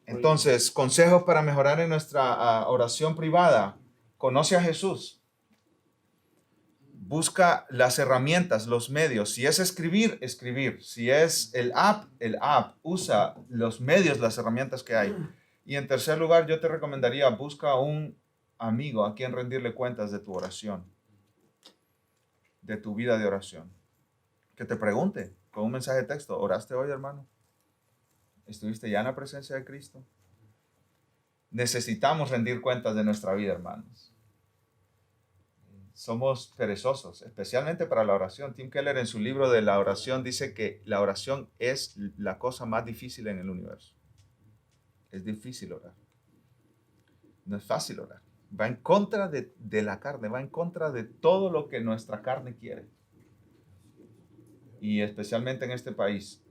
Entonces, consejos para mejorar en nuestra oración privada. Conoce a Jesús. Busca las herramientas, los medios. Si es escribir, escribir. Si es el app. Usa los medios, las herramientas que hay. Y en tercer lugar, yo te recomendaría, busca un amigo a quien rendirle cuentas de tu oración, de tu vida de oración. Que te pregunte con un mensaje de texto, ¿oraste hoy, hermano? ¿Estuviste ya en la presencia de Cristo? Necesitamos rendir cuentas de nuestra vida, hermanos. Somos perezosos, especialmente para la oración. Tim Keller en su libro de la oración dice que la oración es la cosa más difícil en el universo. Es difícil orar. No es fácil orar. Va en contra de la carne, va en contra de todo lo que nuestra carne quiere. Y especialmente en este país.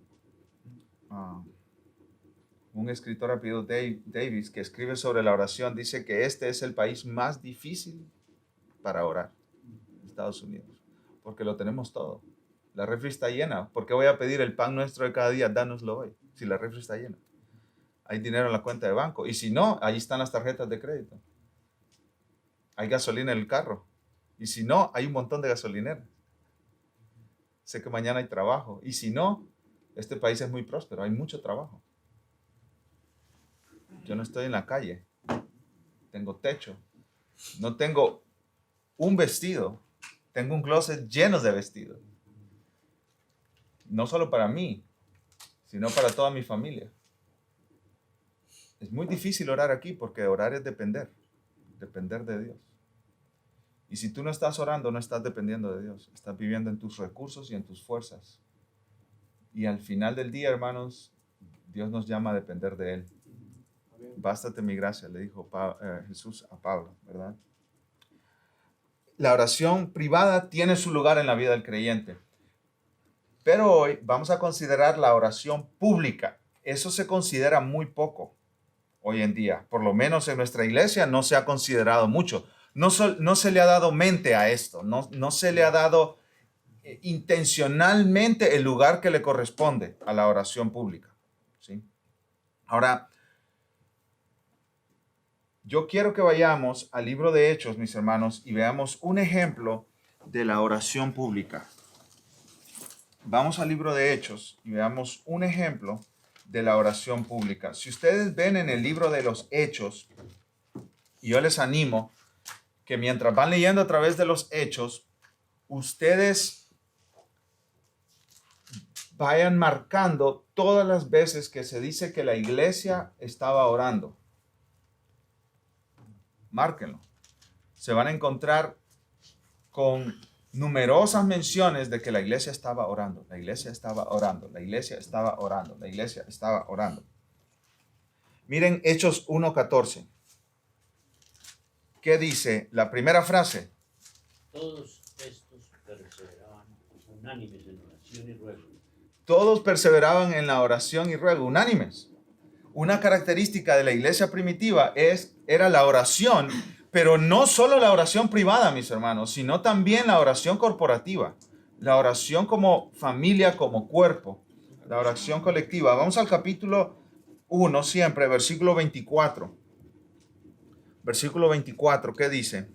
Un escritor apellido Davis que escribe sobre la oración dice que este es el país más difícil para orar, Estados Unidos, porque lo tenemos todo. La refri está llena. ¿Por qué voy a pedir el pan nuestro de cada día? Dánoslo hoy, si la refri está llena. Hay dinero en la cuenta de banco. Y si no, ahí están las tarjetas de crédito. Hay gasolina en el carro. Y si no, hay un montón de gasolineras. Sé que mañana hay trabajo. Y si no, este país es muy próspero. Hay mucho trabajo. Yo no estoy en la calle. Tengo techo. No tengo un vestido. Tengo un closet lleno de vestidos. No solo para mí, sino para toda mi familia. Es muy difícil orar aquí porque orar es depender de Dios. Y si tú no estás orando, no estás dependiendo de Dios. Estás viviendo en tus recursos y en tus fuerzas. Y al final del día, hermanos, Dios nos llama a depender de Él. Bástate mi gracia, le dijo Jesús a Pablo, ¿verdad? La oración privada tiene su lugar en la vida del creyente. Pero hoy vamos a considerar la oración pública. Eso se considera muy poco hoy en día. Por lo menos en nuestra iglesia no se ha considerado mucho. No se le ha dado mente a esto. No se le ha dado intencionalmente el lugar que le corresponde a la oración pública. ¿Sí? Ahora, yo quiero que vayamos al libro de Hechos, mis hermanos, y veamos un ejemplo de la oración pública. Vamos al libro de Hechos y veamos un ejemplo de la oración pública. Si ustedes ven en el libro de los Hechos, y yo les animo que mientras van leyendo a través de los Hechos, ustedes vayan marcando todas las veces que se dice que la iglesia estaba orando. Márquenlo. Se van a encontrar con numerosas menciones de que la iglesia estaba orando, la iglesia estaba orando, la iglesia estaba orando, la iglesia estaba orando. Miren Hechos 1:14. ¿Qué dice la primera frase? Todos estos perseveraban unánimes en oración y ruego. Todos perseveraban en la oración y ruego, unánimes. Una característica de la iglesia primitiva era la oración, pero no solo la oración privada, mis hermanos, sino también la oración corporativa, la oración como familia, como cuerpo, la oración colectiva. Vamos al capítulo 1 siempre, versículo 24. Versículo 24, ¿qué dice?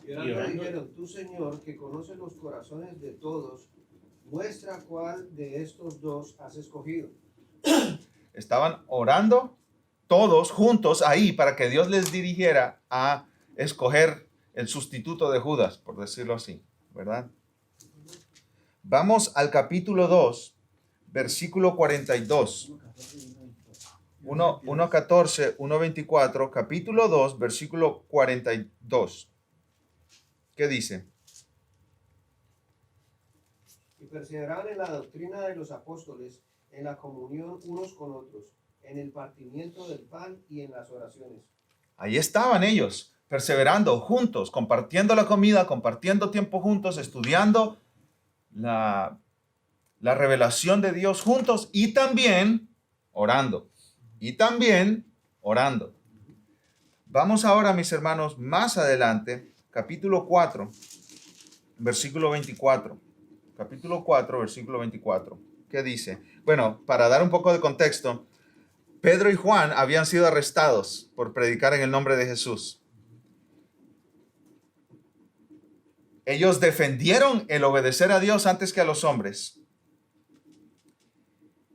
Y orando dijeron, tú, Señor, que conoces los corazones de todos, muestra cuál de estos dos has escogido. Estaban orando todos juntos ahí para que Dios les dirigiera a escoger el sustituto de Judas, por decirlo así, ¿verdad? Vamos al capítulo 2, versículo 42. 1:14, 1:24, capítulo 2, versículo 42. ¿Qué dice? Y perseveraban en la doctrina de los apóstoles, en la comunión unos con otros, en el partimiento del pan y en las oraciones. Ahí estaban ellos, perseverando juntos, compartiendo la comida, compartiendo tiempo juntos, estudiando la revelación de Dios juntos y también orando. Vamos ahora, mis hermanos, más adelante, capítulo 4, versículo 24. Capítulo 4, versículo 24. ¿Qué ¿Qué dice? Bueno, para dar un poco de contexto, Pedro y Juan habían sido arrestados por predicar en el nombre de Jesús. Ellos defendieron el obedecer a Dios antes que a los hombres.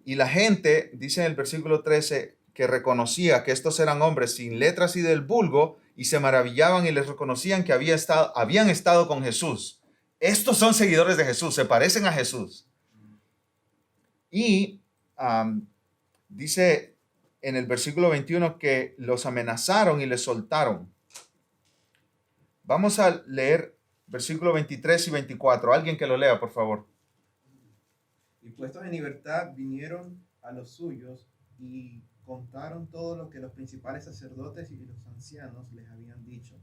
Y la gente, dice en el versículo 13, que reconocía que estos eran hombres sin letras y del vulgo, y se maravillaban y les reconocían que habían estado con Jesús. Estos son seguidores de Jesús, se parecen a Jesús. Y dice en el versículo 21 que los amenazaron y les soltaron. Vamos a leer versículo 23 y 24. Alguien que lo lea, por favor. Y puestos en libertad vinieron a los suyos y contaron todo lo que los principales sacerdotes y los ancianos les habían dicho.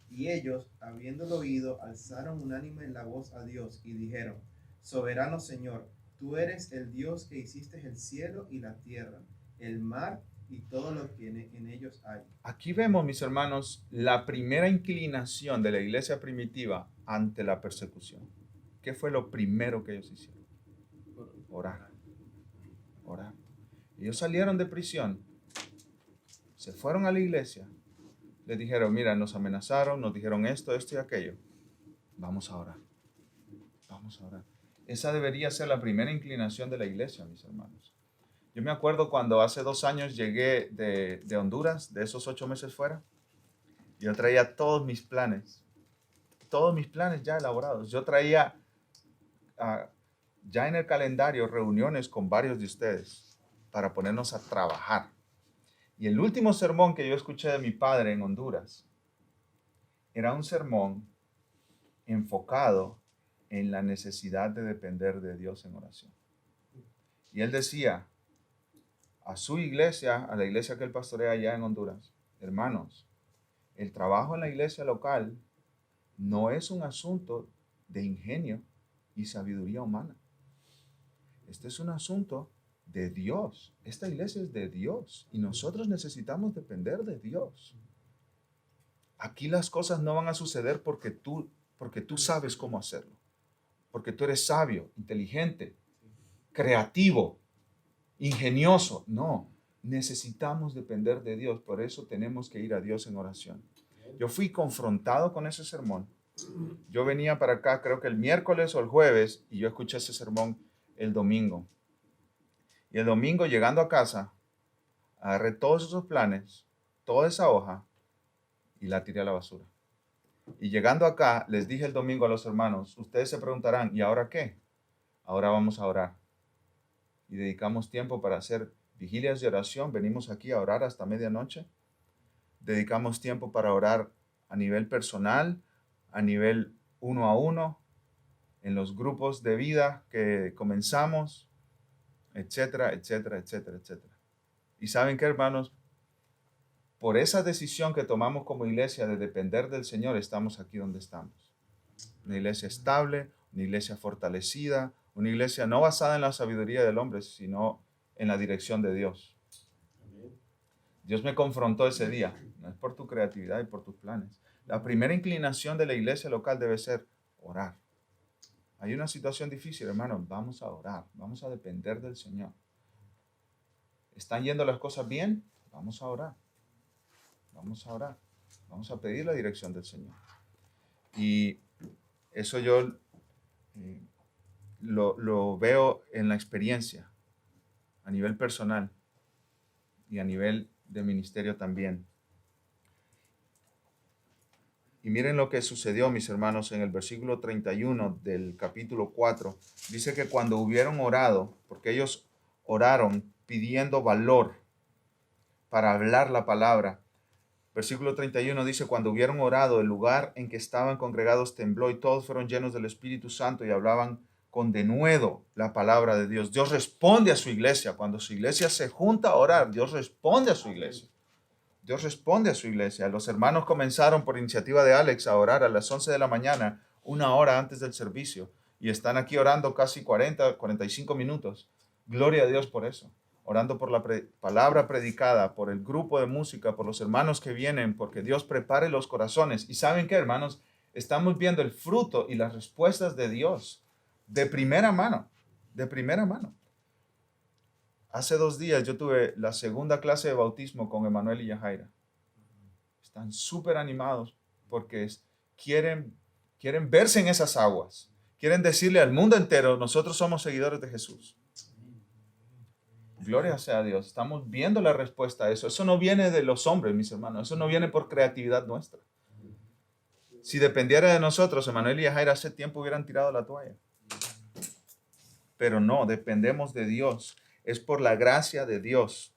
Y ellos, habiéndolo oído, alzaron unánime la voz a Dios y dijeron: Soberano Señor, tú eres el Dios que hiciste el cielo y la tierra, el mar y todo lo que en ellos hay. Aquí vemos, mis hermanos, la primera inclinación de la iglesia primitiva ante la persecución. ¿Qué fue lo primero que ellos hicieron? Orar. Orar. Ellos salieron de prisión, se fueron a la iglesia, les dijeron: mira, nos amenazaron, nos dijeron esto, esto y aquello. Vamos a orar. Vamos a orar. Esa debería ser la primera inclinación de la iglesia, mis hermanos. Yo me acuerdo cuando hace 2 años llegué de Honduras, de esos 8 meses fuera. Yo traía todos mis planes ya elaborados. Yo traía ya en el calendario reuniones con varios de ustedes para ponernos a trabajar. Y el último sermón que yo escuché de mi padre en Honduras era un sermón enfocado en la necesidad de depender de Dios en oración. Y él decía a su iglesia, a la iglesia que él pastorea allá en Honduras: hermanos, el trabajo en la iglesia local no es un asunto de ingenio y sabiduría humana. Este es un asunto de Dios. Esta iglesia es de Dios y nosotros necesitamos depender de Dios. Aquí las cosas no van a suceder porque tú sabes cómo hacerlo, porque tú eres sabio, inteligente, creativo, ingenioso. No, necesitamos depender de Dios. Por eso tenemos que ir a Dios en oración. Yo fui confrontado con ese sermón. Yo venía para acá, creo que el miércoles o el jueves, y yo escuché ese sermón el domingo. Y el domingo, llegando a casa, agarré todos esos planes, toda esa hoja, y la tiré a la basura. Y llegando acá, les dije el domingo a los hermanos: ustedes se preguntarán, ¿y ahora qué? Ahora vamos a orar. Y dedicamos tiempo para hacer vigilias de oración. Venimos aquí a orar hasta medianoche. Dedicamos tiempo para orar a nivel personal, a nivel 1 a 1, en los grupos de vida que comenzamos, etcétera, etcétera, etcétera, etcétera. Y ¿saben qué, hermanos? Por esa decisión que tomamos como iglesia de depender del Señor, estamos aquí donde estamos. Una iglesia estable, una iglesia fortalecida, una iglesia no basada en la sabiduría del hombre, sino en la dirección de Dios. Dios me confrontó ese día. No es por tu creatividad y por tus planes. La primera inclinación de la iglesia local debe ser orar. Hay una situación difícil, hermanos. Vamos a orar. Vamos a depender del Señor. ¿Están yendo las cosas bien? Vamos a orar. Vamos a orar. Vamos a pedir la dirección del Señor. Y eso yo lo veo en la experiencia, a nivel personal y a nivel de ministerio también. Y miren lo que sucedió, mis hermanos, en el versículo 31 del capítulo 4. Dice que cuando hubieron orado, porque ellos oraron pidiendo valor para hablar la palabra. Versículo 31 dice: cuando hubieron orado, el lugar en que estaban congregados tembló y todos fueron llenos del Espíritu Santo y hablaban con denuedo la palabra de Dios. Dios responde a su iglesia. Cuando su iglesia se junta a orar, Dios responde a su iglesia. Dios responde a su iglesia. Los hermanos comenzaron por iniciativa de Alex a orar a las 11 de la mañana, 1 hora antes del servicio. Y están aquí orando casi 45 minutos. Gloria a Dios por eso. Orando por la palabra predicada, por el grupo de música, por los hermanos que vienen, porque Dios prepare los corazones. Y ¿saben qué, hermanos? Estamos viendo el fruto y las respuestas de Dios de primera mano, de primera mano. Hace 2 días yo tuve la segunda clase de bautismo con Emanuel y Yajaira. Están súper animados porque quieren verse en esas aguas. Quieren decirle al mundo entero, nosotros somos seguidores de Jesús. Gloria sea a Dios. Estamos viendo la respuesta a eso. Eso no viene de los hombres, mis hermanos. Eso no viene por creatividad nuestra. Si dependiera de nosotros, Emanuel y Yajaira hace tiempo hubieran tirado la toalla. Pero no, dependemos de Dios. Es por la gracia de Dios.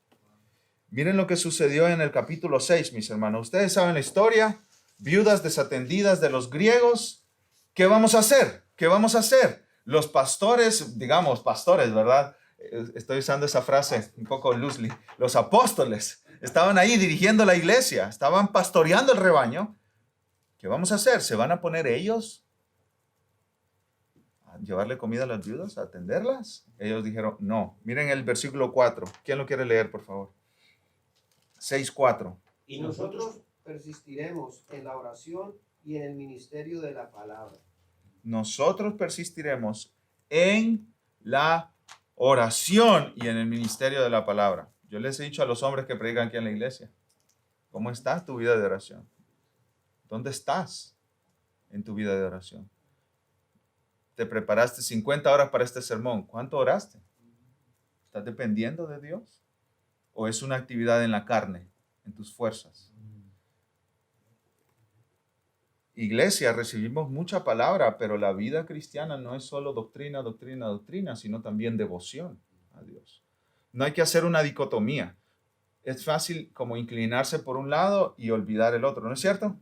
Miren lo que sucedió en el capítulo 6, mis hermanos. Ustedes saben la historia. Viudas desatendidas de los griegos. ¿Qué vamos a hacer? ¿Qué vamos a hacer? Los pastores, digamos pastores, ¿verdad? Estoy usando esa frase un poco loosely. Los apóstoles estaban ahí dirigiendo la iglesia. Estaban pastoreando el rebaño. ¿Qué vamos a hacer? ¿Se van a poner ellos a llevarle comida a las viudas, a atenderlas? Ellos dijeron, no. Miren el versículo 4. ¿Quién lo quiere leer, por favor? 6:4. Y nosotros persistiremos en la oración y en el ministerio de la palabra. Nosotros persistiremos en la oración y en el ministerio de la palabra. Yo les he dicho a los hombres que predican aquí en la iglesia, ¿cómo está tu vida de oración? ¿Dónde estás en tu vida de oración? Te preparaste 50 horas para este sermón. ¿Cuánto oraste? ¿Estás dependiendo de Dios? ¿O es una actividad en la carne, en tus fuerzas? Iglesia, recibimos mucha palabra, pero la vida cristiana no es solo doctrina, doctrina, doctrina, sino también devoción a Dios. No hay que hacer una dicotomía. Es fácil como inclinarse por un lado y olvidar el otro, ¿no es cierto?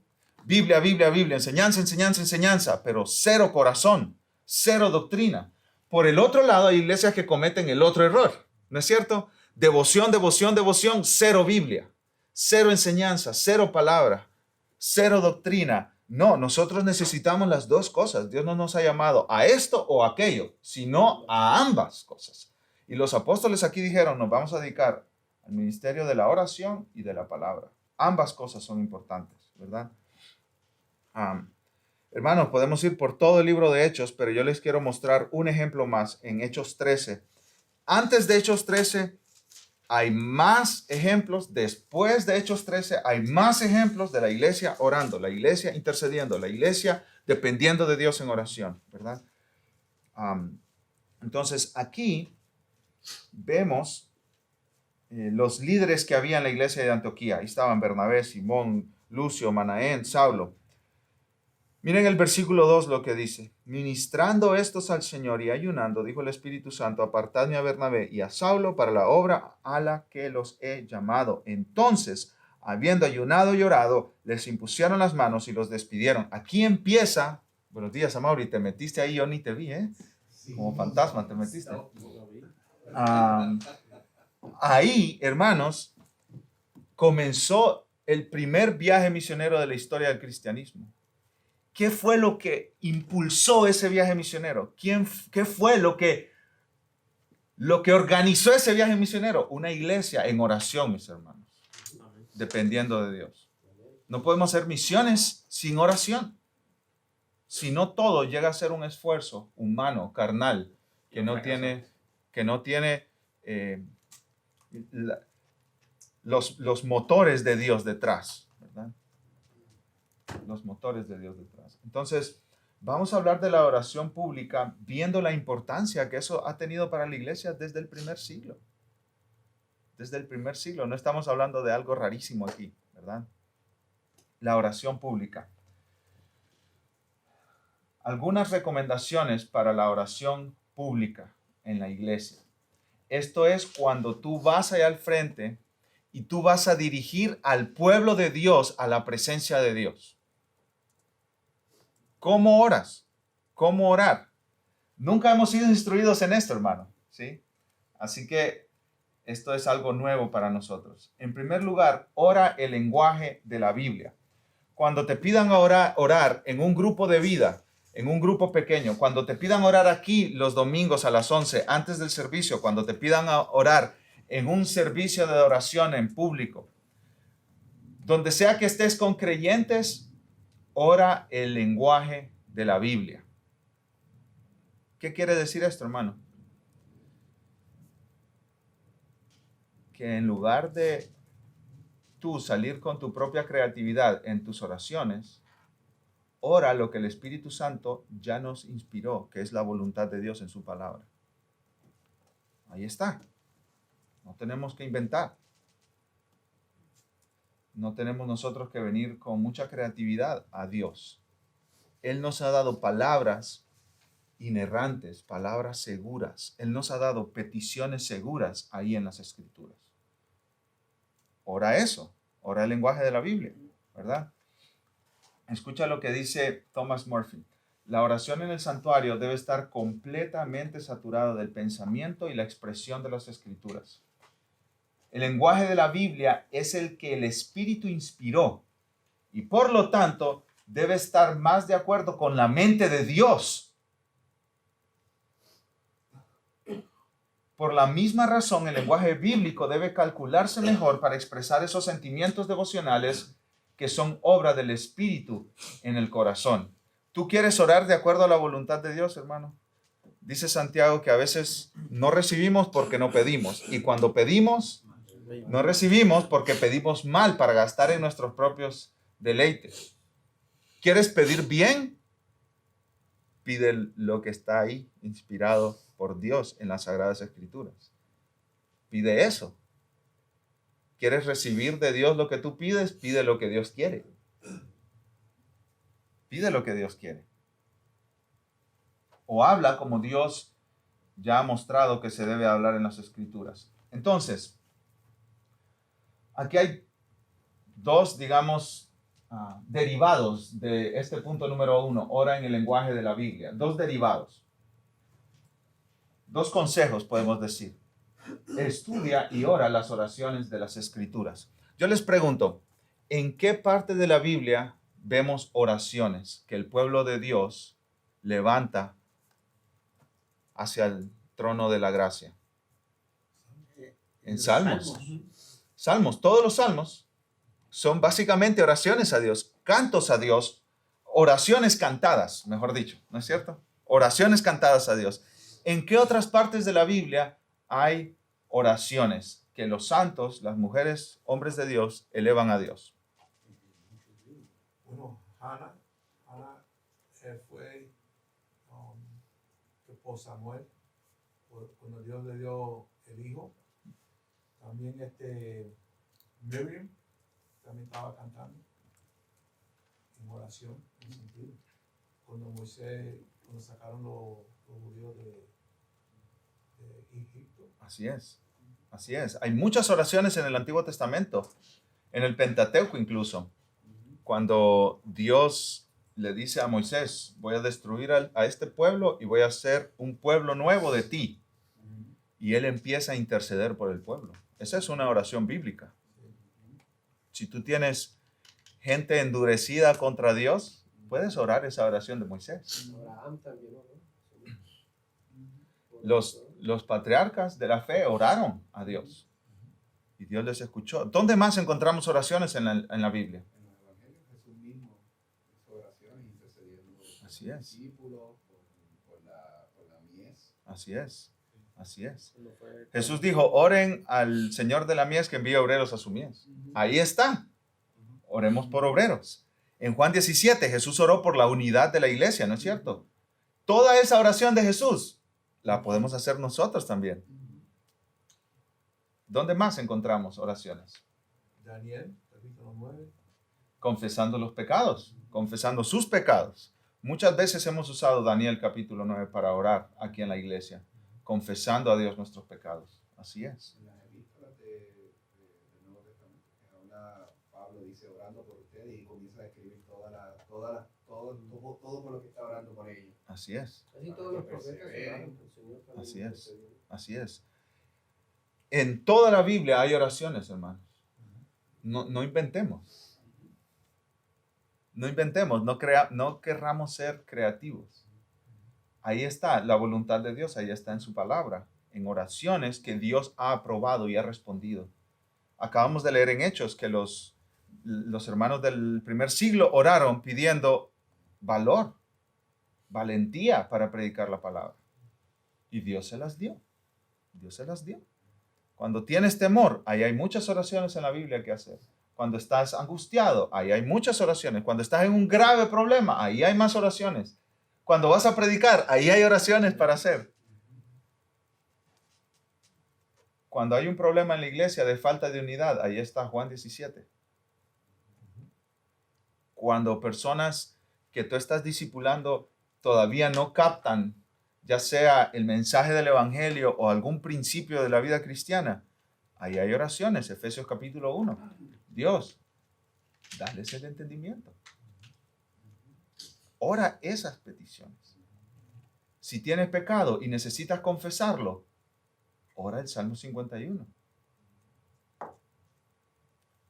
Biblia, Biblia, Biblia, enseñanza, enseñanza, enseñanza, pero cero corazón, cero doctrina. Por el otro lado hay iglesias que cometen el otro error, ¿no es cierto? Devoción, devoción, devoción, cero Biblia, cero enseñanza, cero palabra, cero doctrina. No, nosotros necesitamos las dos cosas. Dios no nos ha llamado a esto o a aquello, sino a ambas cosas. Y los apóstoles aquí dijeron, nos vamos a dedicar al ministerio de la oración y de la palabra. Ambas cosas son importantes, ¿verdad? Hermanos, podemos ir por todo el libro de Hechos, pero yo les quiero mostrar un ejemplo más en Hechos 13. Antes de Hechos 13 hay más ejemplos. Después de Hechos 13 hay más ejemplos de la iglesia orando, la iglesia intercediendo, la iglesia dependiendo de Dios en oración, ¿verdad? Entonces aquí vemos los líderes que había en la iglesia de Antioquía. Ahí estaban Bernabé, Simón, Lucio, Manaén, Saulo. Miren el versículo 2 lo que dice. Ministrando estos al Señor y ayunando, dijo el Espíritu Santo, apartadme a Bernabé y a Saulo para la obra a la que los he llamado. Entonces, habiendo ayunado y orado, les impusieron las manos y los despidieron. Aquí empieza. Buenos días, Amaury, te metiste ahí, yo ni te vi, ¿eh? Como fantasma te metiste. Ahí, hermanos, comenzó el primer viaje misionero de la historia del cristianismo. ¿Qué fue lo que impulsó ese viaje misionero? ¿Qué fue lo que organizó ese viaje misionero? Una iglesia en oración, mis hermanos, dependiendo de Dios. No podemos hacer misiones sin oración. Si no, todo llega a ser un esfuerzo humano, carnal, que no tiene los motores de Dios detrás, ¿verdad? Los motores de Dios detrás. Entonces, vamos a hablar de la oración pública, viendo la importancia que eso ha tenido para la iglesia desde el primer siglo. Desde el primer siglo. No estamos hablando de algo rarísimo aquí, ¿verdad? La oración pública. Algunas recomendaciones para la oración pública en la iglesia. Esto es cuando tú vas allá al frente y tú vas a dirigir al pueblo de Dios a la presencia de Dios. ¿Cómo oras? ¿Cómo orar? Nunca hemos sido instruidos en esto, hermano, ¿sí? Así que esto es algo nuevo para nosotros. En primer lugar, ora el lenguaje de la Biblia. Cuando te pidan orar en un grupo de vida, en un grupo pequeño, cuando te pidan orar aquí los domingos a las 11 antes del servicio, cuando te pidan orar en un servicio de oración en público, donde sea que estés con creyentes, ora el lenguaje de la Biblia. ¿Qué quiere decir esto, hermano? que en lugar de tú salir con tu propia creatividad en tus oraciones, ora lo que el Espíritu Santo ya nos inspiró, que es la voluntad de Dios en su palabra. Ahí está. No tenemos que inventar. No tenemos nosotros que venir con mucha creatividad a Dios. Él nos ha dado palabras inerrantes, palabras seguras. Él nos ha dado peticiones seguras ahí en las Escrituras. Ora eso, ora el lenguaje de la Biblia, ¿verdad? Escucha lo que dice Thomas Murphy. La oración en el santuario debe estar completamente saturada del pensamiento y la expresión de las Escrituras. El lenguaje de la Biblia es el que el Espíritu inspiró y por lo tanto debe estar más de acuerdo con la mente de Dios. Por la misma razón, el lenguaje bíblico debe calcularse mejor para expresar esos sentimientos devocionales que son obra del Espíritu en el corazón. ¿Tú quieres orar de acuerdo a la voluntad de Dios, hermano? Dice Santiago que a veces no recibimos porque no pedimos. Y cuando pedimos, no recibimos porque pedimos mal para gastar en nuestros propios deleites. ¿Quieres pedir bien? Pide lo que está ahí, inspirado por Dios en las Sagradas Escrituras. Pide eso. ¿Quieres recibir de Dios lo que tú pides? Pide lo que Dios quiere. Pide lo que Dios quiere. O habla como Dios ya ha mostrado que se debe hablar en las Escrituras. Entonces, aquí hay dos, digamos, derivados de este punto número 1, ora en el lenguaje de la Biblia. Dos derivados. Dos consejos podemos decir. Estudia y ora las oraciones de las Escrituras. Yo les pregunto, ¿en qué parte de la Biblia vemos oraciones que el pueblo de Dios levanta hacia el trono de la gracia? En Salmos. Salmos, todos los salmos son básicamente oraciones a Dios, cantos a Dios, oraciones cantadas, mejor dicho, ¿no es cierto? Oraciones cantadas a Dios. ¿En qué otras partes de la Biblia hay oraciones que los santos, las mujeres, hombres de Dios, elevan a Dios? Bueno, Hannah fue por Samuel, cuando Dios le dio el hijo. También Miriam también estaba cantando en oración, en sentido. Cuando Moisés, cuando sacaron los judíos de Egipto. Así es, así es. Hay muchas oraciones en el Antiguo Testamento, en el Pentateuco incluso. Cuando Dios le dice a Moisés, voy a destruir a este pueblo y voy a hacer un pueblo nuevo de ti. Y él empieza a interceder por el pueblo. Esa es una oración bíblica. Si tú tienes gente endurecida contra Dios, puedes orar esa oración de Moisés. Abraham también oró. Los patriarcas de la fe oraron a Dios y Dios les escuchó. ¿Dónde más encontramos oraciones en la Biblia? En los evangelios Jesús mismo hizo oraciones intercediendo por Así es. los discípulos, por la mies. Así es, así es. Jesús dijo, oren al Señor de la mies que envía obreros a su mies. Ahí está. Oremos por obreros. En Juan 17, Jesús oró por la unidad de la iglesia, ¿no es cierto? Toda esa oración de Jesús la podemos hacer nosotros también. ¿Dónde más encontramos oraciones? Daniel, capítulo 9. Confesando los pecados, confesando sus pecados. Muchas veces hemos usado Daniel capítulo 9 para orar aquí en la iglesia, confesando a Dios nuestros pecados. Así es. En las epístolas del Nuevo Testamento, que habla, Pablo dice orando por ustedes y comienza a escribir todo por lo que está orando por ellos. Así es. Así todos los profetas oraron, el Señor también Así es. intercedió. Así es. En toda la Biblia hay oraciones, hermanos. No inventemos. No inventemos, no querramos ser creativos. Ahí está la voluntad de Dios, ahí está en su palabra, en oraciones que Dios ha aprobado y ha respondido. Acabamos de leer en Hechos que los hermanos del primer siglo oraron pidiendo valor, valentía para predicar la palabra. Y Dios se las dio. Dios se las dio. Cuando tienes temor, ahí hay muchas oraciones en la Biblia que hacer. Cuando estás angustiado, ahí hay muchas oraciones. Cuando estás en un grave problema, ahí hay más oraciones. Cuando vas a predicar, ahí hay oraciones para hacer. Cuando hay un problema en la iglesia de falta de unidad, ahí está Juan 17. Cuando personas que tú estás discipulando todavía no captan, ya sea el mensaje del evangelio o algún principio de la vida cristiana, ahí hay oraciones. Efesios capítulo 1. Dios, dales el entendimiento. Ora esas peticiones. Si tienes pecado y necesitas confesarlo, ora el Salmo 51.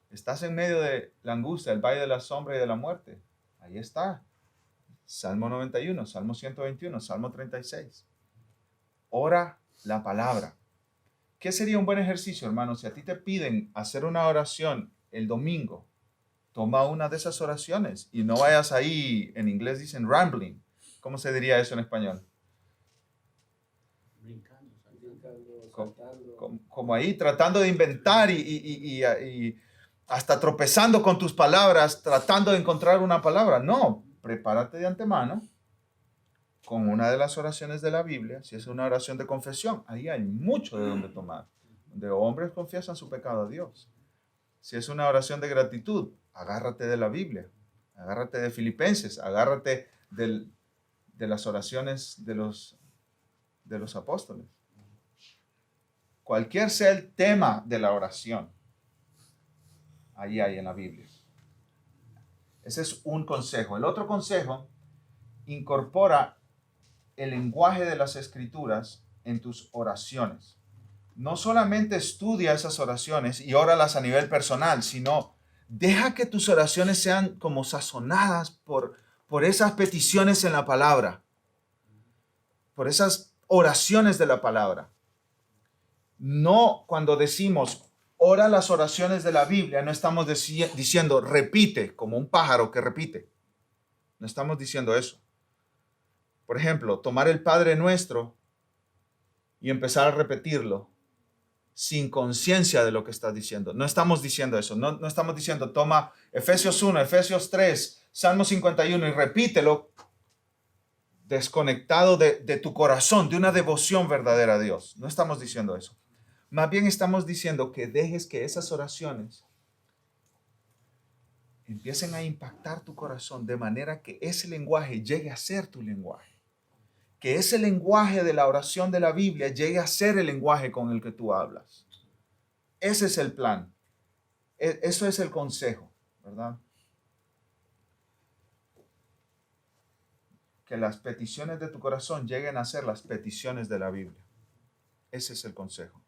Estás en medio de la angustia, el valle de la sombra y de la muerte. Ahí está. Salmo 91, Salmo 121, Salmo 36. Ora la palabra. ¿Qué sería un buen ejercicio, hermano? Si a ti te piden hacer una oración el domingo, toma una de esas oraciones y no vayas ahí, en inglés dicen rambling. ¿Cómo se diría eso en español? Brincando, saltando. Como ahí tratando de inventar y hasta tropezando con tus palabras, tratando de encontrar una palabra. No, prepárate de antemano con una de las oraciones de la Biblia. Si es una oración de confesión, ahí hay mucho de donde tomar. Donde hombres confiesan su pecado a Dios. Si es una oración de gratitud, agárrate de la Biblia, agárrate de Filipenses, agárrate de las oraciones de los apóstoles. Cualquier sea el tema de la oración, ahí hay en la Biblia. Ese es un consejo. El otro consejo, incorpora el lenguaje de las Escrituras en tus oraciones. No solamente estudia esas oraciones y óralas a nivel personal, sino deja que tus oraciones sean como sazonadas por esas peticiones en la palabra, por esas oraciones de la palabra. No, cuando decimos ora las oraciones de la Biblia, no estamos diciendo repite, como un pájaro que repite. No estamos diciendo eso. Por ejemplo, tomar el Padre Nuestro y empezar a repetirlo sin conciencia de lo que estás diciendo. No estamos diciendo eso. No estamos diciendo toma Efesios 1, Efesios 3, Salmo 51 y repítelo desconectado de tu corazón, de una devoción verdadera a Dios. No estamos diciendo eso. Más bien estamos diciendo que dejes que esas oraciones empiecen a impactar tu corazón de manera que ese lenguaje llegue a ser tu lenguaje. Que ese lenguaje de la oración de la Biblia llegue a ser el lenguaje con el que tú hablas. Ese es el plan. Eso es el consejo, ¿verdad? Que las peticiones de tu corazón lleguen a ser las peticiones de la Biblia. Ese es el consejo.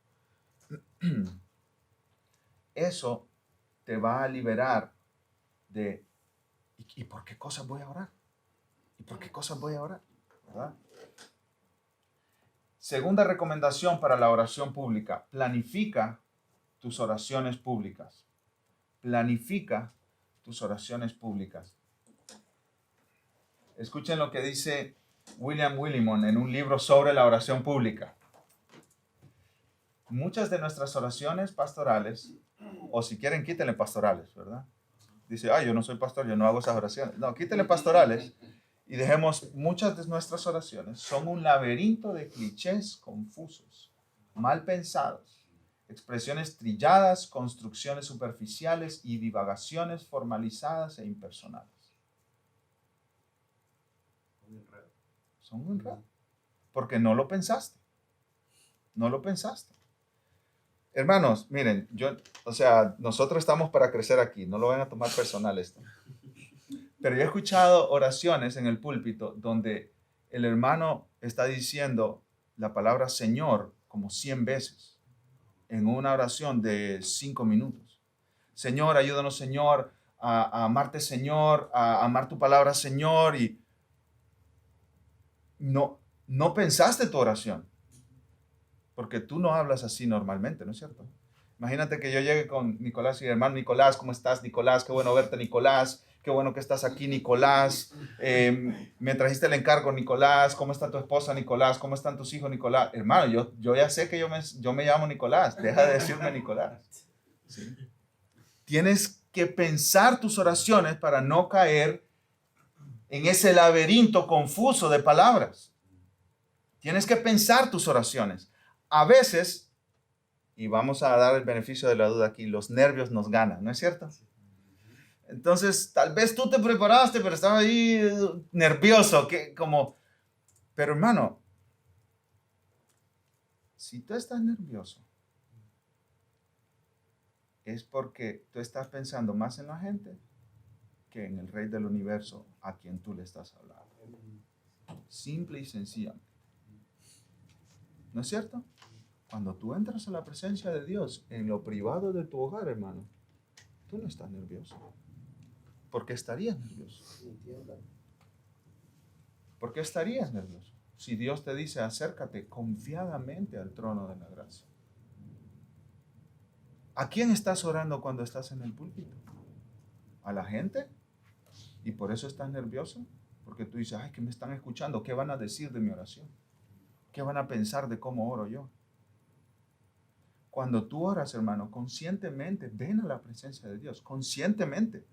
Eso te va a liberar de ¿y por qué cosas voy a orar? ¿Y por qué cosas voy a orar? ¿Verdad? Segunda recomendación para la oración pública. Planifica tus oraciones públicas. Planifica tus oraciones públicas. Escuchen lo que dice William Willimon en un libro sobre la oración pública. Muchas de nuestras oraciones pastorales, o si quieren, quítenle pastorales, ¿verdad? Dice, yo no soy pastor, yo no hago esas oraciones. No, quítenle pastorales. Y dejemos, muchas de nuestras oraciones son un laberinto de clichés confusos, mal pensados, expresiones trilladas, construcciones superficiales y divagaciones formalizadas e impersonales. Son un enredo. Porque no lo pensaste. No lo pensaste. Hermanos, miren, nosotros estamos para crecer aquí, no lo van a tomar personal esto. Pero yo he escuchado oraciones en el púlpito donde el hermano está diciendo la palabra Señor como 100 veces en una oración de 5 minutos. Señor, ayúdanos, Señor, a amarte, Señor, a amar tu palabra, Señor. Y no pensaste tu oración, porque tú no hablas así normalmente, ¿no es cierto? Imagínate que yo llegue con Nicolás y hermano Nicolás, ¿cómo estás, Nicolás? Qué bueno verte, Nicolás. Qué bueno que estás aquí, Nicolás. Me trajiste el encargo, Nicolás. ¿Cómo está tu esposa, Nicolás? ¿Cómo están tus hijos, Nicolás? Hermano, yo ya sé que yo me llamo Nicolás. Deja de decirme Nicolás. ¿Sí? Tienes que pensar tus oraciones para no caer en ese laberinto confuso de palabras. Tienes que pensar tus oraciones. A veces, y vamos a dar el beneficio de la duda aquí, los nervios nos ganan, ¿no es cierto? Entonces, tal vez tú te preparaste, pero estaba ahí nervioso, pero hermano, si tú estás nervioso, es porque tú estás pensando más en la gente que en el Rey del Universo a quien tú le estás hablando. Simple y sencillamente. ¿No es cierto? Cuando tú entras a la presencia de Dios en lo privado de tu hogar, hermano, tú no estás nervioso. ¿Por qué estarías nervioso? ¿Por qué estarías nervioso? Si Dios te dice, acércate confiadamente al trono de la gracia. ¿A quién estás orando cuando estás en el púlpito? ¿A la gente? ¿Y por eso estás nervioso? Porque tú dices, ay, que me están escuchando, ¿qué van a decir de mi oración? ¿Qué van a pensar de cómo oro yo? Cuando tú oras, hermano, conscientemente, ven a la presencia de Dios, conscientemente.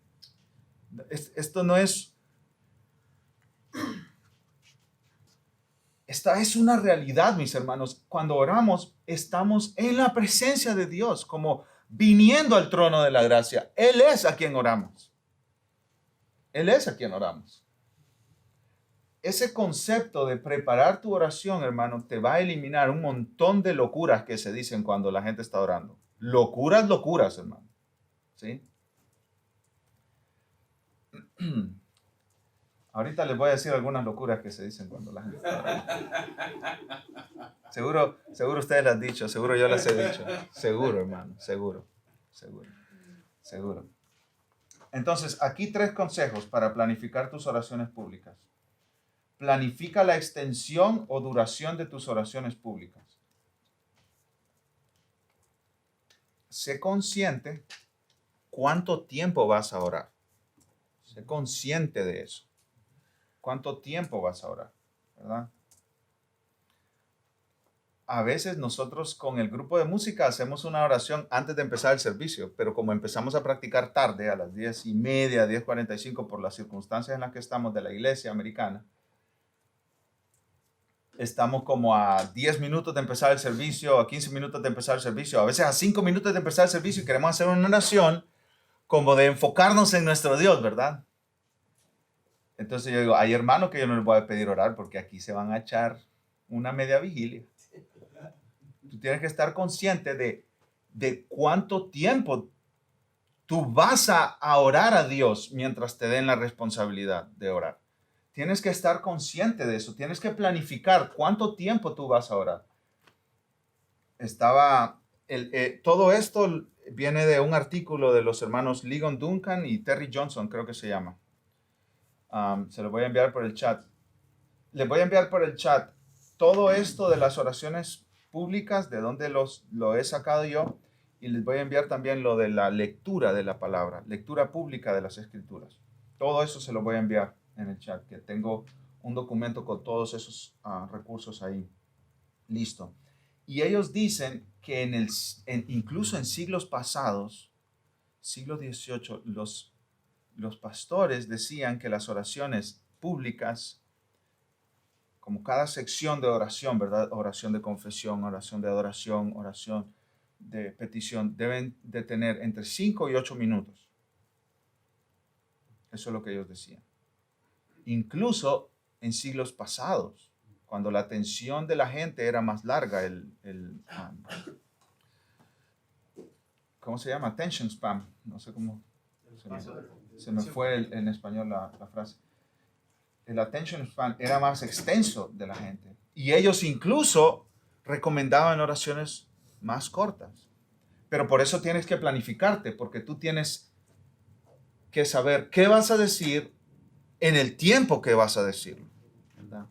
Esto no es... Esta es una realidad, mis hermanos. Cuando oramos, estamos en la presencia de Dios, como viniendo al trono de la gracia. Él es a quien oramos. Él es a quien oramos. Ese concepto de preparar tu oración, hermano, te va a eliminar un montón de locuras que se dicen cuando la gente está orando. Locuras, locuras, hermano. ¿Sí? Ahorita les voy a decir algunas locuras que se dicen cuando la gente está orando. Seguro ustedes las han dicho, seguro yo las he dicho. Seguro, hermano, seguro. Entonces, aquí 3 consejos para planificar tus oraciones públicas. Planifica la extensión o duración de tus oraciones públicas. Sé consciente cuánto tiempo vas a orar. Sé consciente de eso. ¿Cuánto tiempo vas a orar? ¿Verdad? A veces nosotros con el grupo de música hacemos una oración antes de empezar el servicio, pero como empezamos a practicar tarde, a las 10:30, 10:45, por las circunstancias en las que estamos de la iglesia americana, estamos como a 10 minutos de empezar el servicio, a 15 minutos de empezar el servicio, a veces a 5 minutos de empezar el servicio y queremos hacer una oración como de enfocarnos en nuestro Dios, ¿verdad? Entonces yo digo, hay hermanos que yo no les voy a pedir orar porque aquí se van a echar una media vigilia. Tú tienes que estar consciente de cuánto tiempo tú vas a orar a Dios mientras te den la responsabilidad de orar. Tienes que estar consciente de eso. Tienes que planificar cuánto tiempo tú vas a orar. Todo esto viene de un artículo de los hermanos Ligon Duncan y Terry Johnson, creo que se llama. Se lo voy a enviar por el chat. Les voy a enviar por el chat todo esto de las oraciones públicas, de donde lo he sacado yo, y les voy a enviar también lo de la lectura de la palabra, lectura pública de las escrituras. Todo eso se lo voy a enviar en el chat, que tengo un documento con todos esos recursos ahí. Listo. Y ellos dicen que incluso en siglos pasados, siglo XVIII, los pastores decían que las oraciones públicas, como cada sección de oración, ¿verdad? Oración de confesión, oración de adoración, oración de petición, deben de tener entre 5 y 8 minutos. Eso es lo que ellos decían. Incluso en siglos pasados, cuando la atención de la gente era más larga, ¿cómo se llama? Attention span. No sé cómo. Se me fue en español la frase. El attention span era más extenso de la gente. Y ellos incluso recomendaban oraciones más cortas. Pero por eso tienes que planificarte, porque tú tienes que saber qué vas a decir en el tiempo que vas a decirlo. ¿Verdad?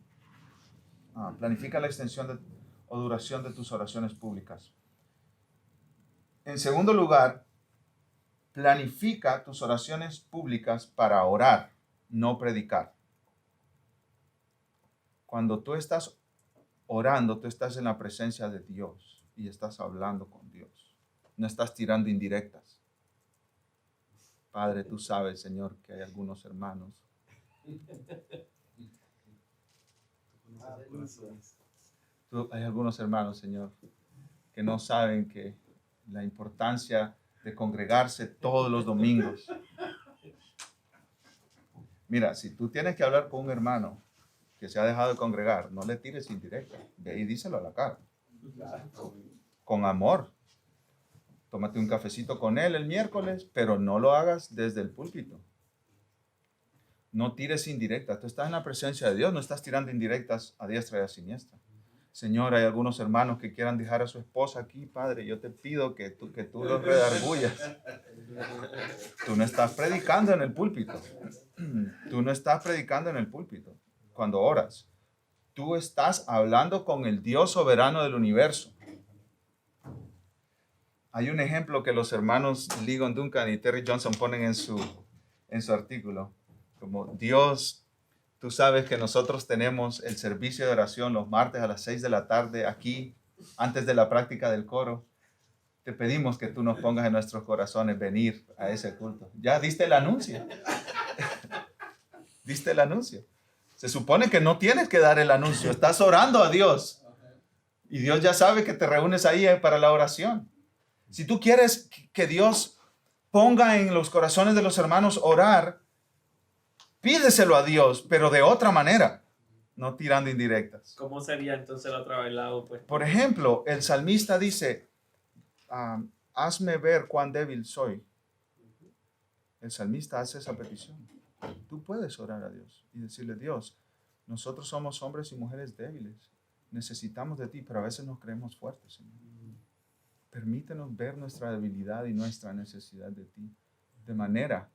Planifica la extensión o duración de tus oraciones públicas. En segundo lugar, planifica tus oraciones públicas para orar, no predicar. Cuando tú estás orando, tú estás en la presencia de Dios y estás hablando con Dios. No estás tirando indirectas. Padre, tú sabes, Señor, que hay algunos hermanos. Hay algunos hermanos, Señor, que no saben que la importancia de congregarse todos los domingos. Mira, si tú tienes que hablar con un hermano que se ha dejado de congregar, no le tires indirecta. Ve y díselo a la cara. Con amor. Tómate un cafecito con él el miércoles, pero no lo hagas desde el púlpito. No tires indirectas. Tú estás en la presencia de Dios, no estás tirando indirectas a diestra y a siniestra. Señor, hay algunos hermanos que quieran dejar a su esposa aquí, Padre. Yo te pido que tú los redargullas. Tú no estás predicando en el púlpito. Tú no estás predicando en el púlpito cuando oras. Tú estás hablando con el Dios soberano del universo. Hay un ejemplo que los hermanos Ligon Duncan y Terry Johnson ponen en su artículo. Como Dios, tú sabes que nosotros tenemos el servicio de oración los martes a las 6 de la tarde aquí, antes de la práctica del coro. Te pedimos que tú nos pongas en nuestros corazones venir a ese culto. Ya diste el anuncio. Diste el anuncio. Se supone que no tienes que dar el anuncio. Estás orando a Dios. Y Dios ya sabe que te reúnes ahí para la oración. Si tú quieres que Dios ponga en los corazones de los hermanos orar, pídeselo a Dios, pero de otra manera, no tirando indirectas. ¿Cómo sería entonces el otro lado? Pues? Por ejemplo, el salmista dice, hazme ver cuán débil soy. El salmista hace esa petición. Tú puedes orar a Dios y decirle, Dios, nosotros somos hombres y mujeres débiles. Necesitamos de ti, pero a veces nos creemos fuertes, Señor. Permítenos ver nuestra debilidad y nuestra necesidad de ti, de manera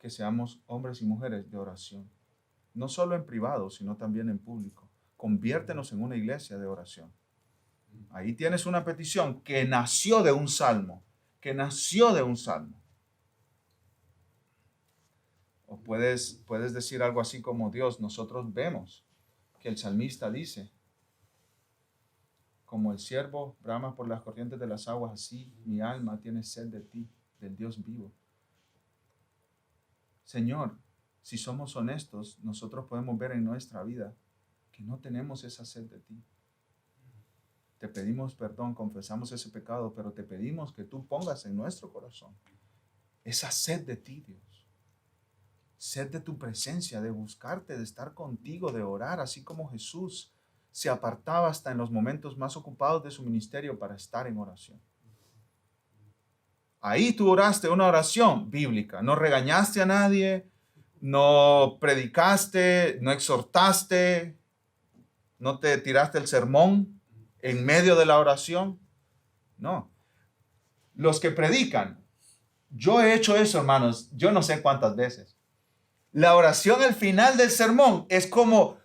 que seamos hombres y mujeres de oración, no solo en privado, sino también en público. Conviértenos en una iglesia de oración. Ahí tienes una petición que nació de un salmo, O puedes decir algo así como, Dios, nosotros vemos que el salmista dice, como el ciervo brama por las corrientes de las aguas, así mi alma tiene sed de ti, del Dios vivo. Señor, si somos honestos, nosotros podemos ver en nuestra vida que no tenemos esa sed de ti. Te pedimos perdón, confesamos ese pecado, pero te pedimos que tú pongas en nuestro corazón esa sed de ti, Dios. Sed de tu presencia, de buscarte, de estar contigo, de orar, así como Jesús se apartaba hasta en los momentos más ocupados de su ministerio para estar en oración. Ahí tú oraste una oración bíblica, no regañaste a nadie, no predicaste, no exhortaste, no te tiraste el sermón en medio de la oración. No. Los que predican, yo he hecho eso, hermanos, yo no sé cuántas veces. La oración al final del sermón es como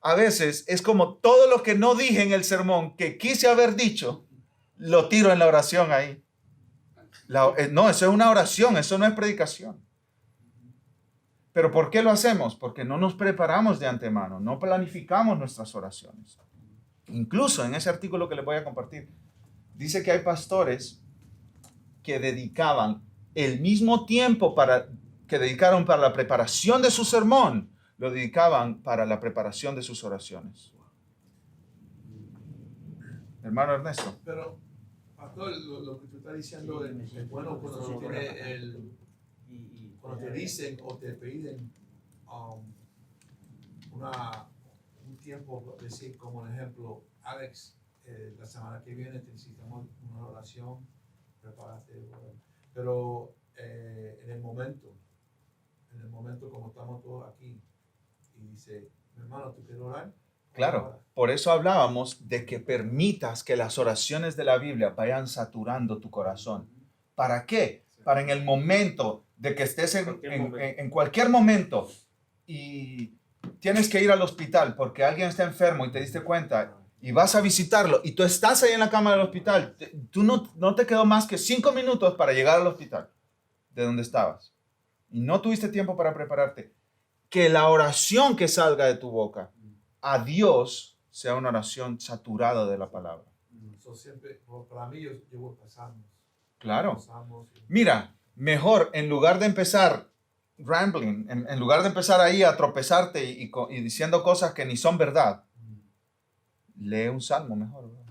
a veces es como todo lo que no dije en el sermón que quise haber dicho, lo tiro en la oración ahí. No, eso es una oración, eso no es predicación. ¿Pero por qué lo hacemos? Porque no nos preparamos de antemano, no planificamos nuestras oraciones. Incluso en ese artículo que les voy a compartir, dice que hay pastores que dedicaban el mismo tiempo que dedicaron para la preparación de su sermón, lo dedicaban para la preparación de sus oraciones. Hermano Ernesto. Pero, pastor, lo que tú estás diciendo es bueno cuando cuando te dicen o te piden un tiempo, decir como un ejemplo, Alex, la semana que viene necesitamos una oración, prepárate, pero en el momento como estamos todos aquí, y dice, mi hermano, ¿tú quieres orar? Claro, por eso hablábamos de que permitas que las oraciones de la Biblia vayan saturando tu corazón. ¿Para qué? Para en el momento de que estés en cualquier momento y tienes que ir al hospital porque alguien está enfermo y te diste cuenta y vas a visitarlo y tú estás ahí en la cama del hospital, tú no te quedó más que 5 minutos para llegar al hospital de donde estabas y no tuviste tiempo para prepararte, que la oración que salga de tu boca a Dios sea una oración saturada de la palabra. Eso siempre, para mí, yo voy pasando. Claro. Mira, mejor en lugar de empezar rambling, en lugar de empezar ahí a tropezarte y diciendo cosas que ni son verdad, lee un salmo mejor, ¿verdad?